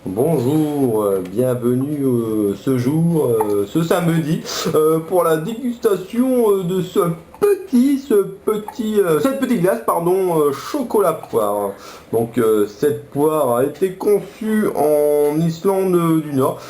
Bonjour, bienvenue ce samedi, pour la dégustation de cette petite glace, pardon, chocolat poire. Donc cette poire a été conçue en Islande du Nord.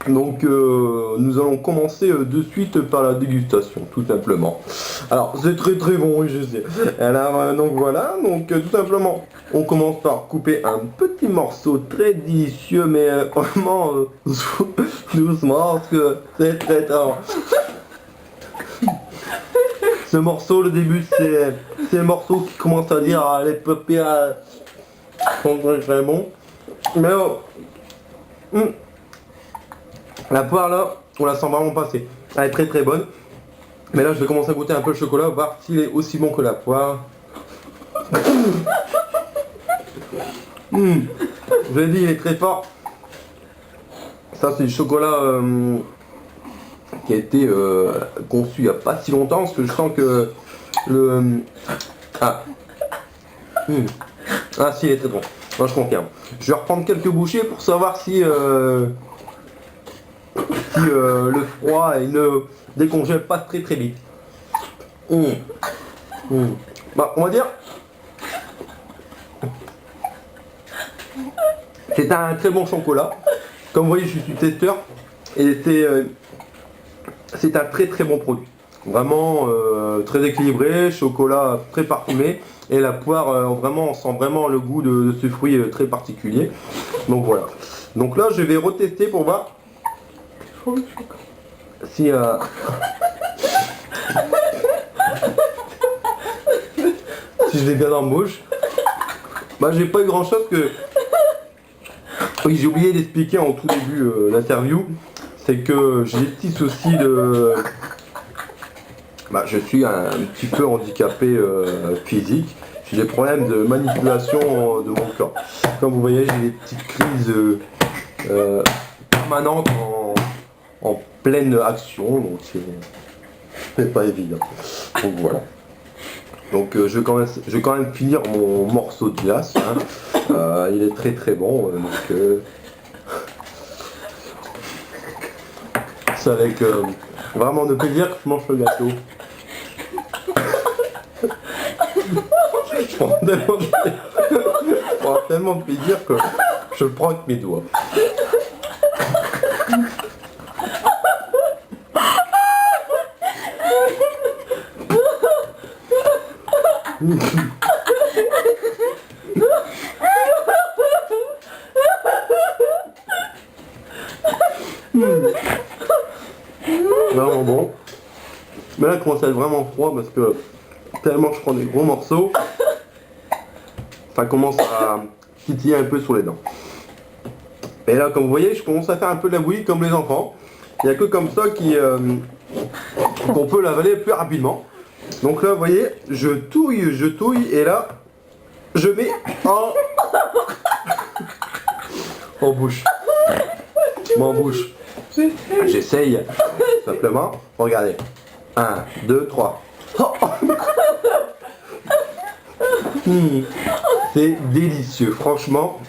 Donc nous allons commencer de suite par la dégustation, tout simplement. Alors c'est très très bon, oui je sais. Alors donc voilà, donc tout simplement, on commence par couper un petit morceau très délicieux, mais vraiment doucement, parce que c'est très tard. Ce morceau, le début, c'est le morceau qui commence à dire les paupières sont très très bons. Mais la poire là, on la sent vraiment passer. Elle est très très bonne. Mais là, je vais commencer à goûter un peu le chocolat, voir s'il est aussi bon que la poire. Je l'ai dit, il est très fort. Ça, c'est du chocolat qui a été conçu il n'y a pas si longtemps, parce que je sens que le... Ah. Ah si, il est très bon. Moi, je confirme. Je vais reprendre quelques bouchées pour savoir si le froid il ne décongèle pas très très vite. Bah, on va dire, c'est un très bon chocolat. Comme vous voyez, je suis testeur et c'est un très très bon produit. Vraiment très équilibré, chocolat très parfumé et la poire, vraiment, on sent vraiment le goût de ce fruit très particulier. Donc voilà. Donc là, je vais retester pour voir si si je l'ai bien dans la bouche. Bah, j'ai pas eu grand chose que... Oui, j'ai oublié d'expliquer en tout début l'interview, c'est que j'ai des petits soucis de... Bah, je suis un petit peu handicapé physique, j'ai des problèmes de manipulation de mon corps. Comme vous voyez, j'ai des petites crises permanentes en pleine action, donc c'est pas évident. Donc voilà. Donc je vais quand même finir mon morceau de glace. Hein. Il est très très bon. C'est avec vraiment de plaisir que je mange le gâteau. Je prends tellement de plaisir que je le prends avec mes doigts. Vraiment bon. Mais là, il commence à être vraiment froid parce que tellement je prends des gros morceaux, ça commence à titiller un peu sur les dents. Et là, comme vous voyez, je commence à faire un peu de la bouillie comme les enfants. Il n'y a que comme ça qu'on peut l'avaler plus rapidement. Donc là, vous voyez, je touille, et là, je mets en bouche. En bouche. J'essaye, simplement. Regardez. 1, 2, 3. C'est délicieux, franchement.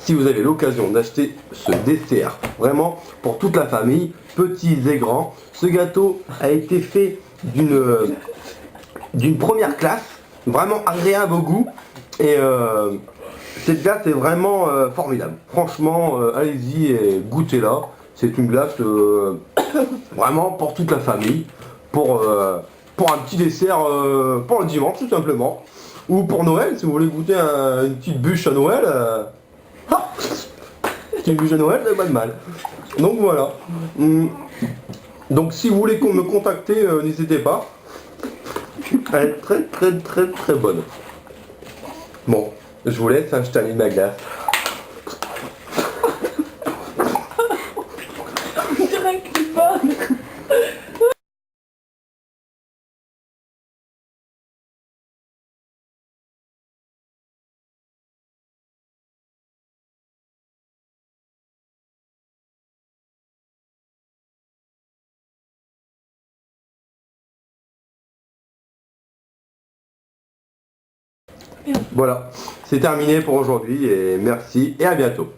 Si vous avez l'occasion d'acheter ce dessert, vraiment pour toute la famille, petits et grands, ce gâteau a été fait d'une première classe, vraiment agréable au goût, et cette glace est vraiment formidable. Franchement, allez-y et goûtez-la. C'est une glace vraiment pour toute la famille, pour un petit dessert pour le dimanche tout simplement, ou pour Noël, si vous voulez goûter une petite bûche à Noël. Petite bûche à Noël, c'est pas de mal. Donc voilà. Donc si vous voulez me contacter, n'hésitez pas. Elle est très très très très bonne. Bon, je vous laisse, hein, je termine ma glace. On dirait qu'il parle. Voilà, c'est terminé pour aujourd'hui et merci et à bientôt.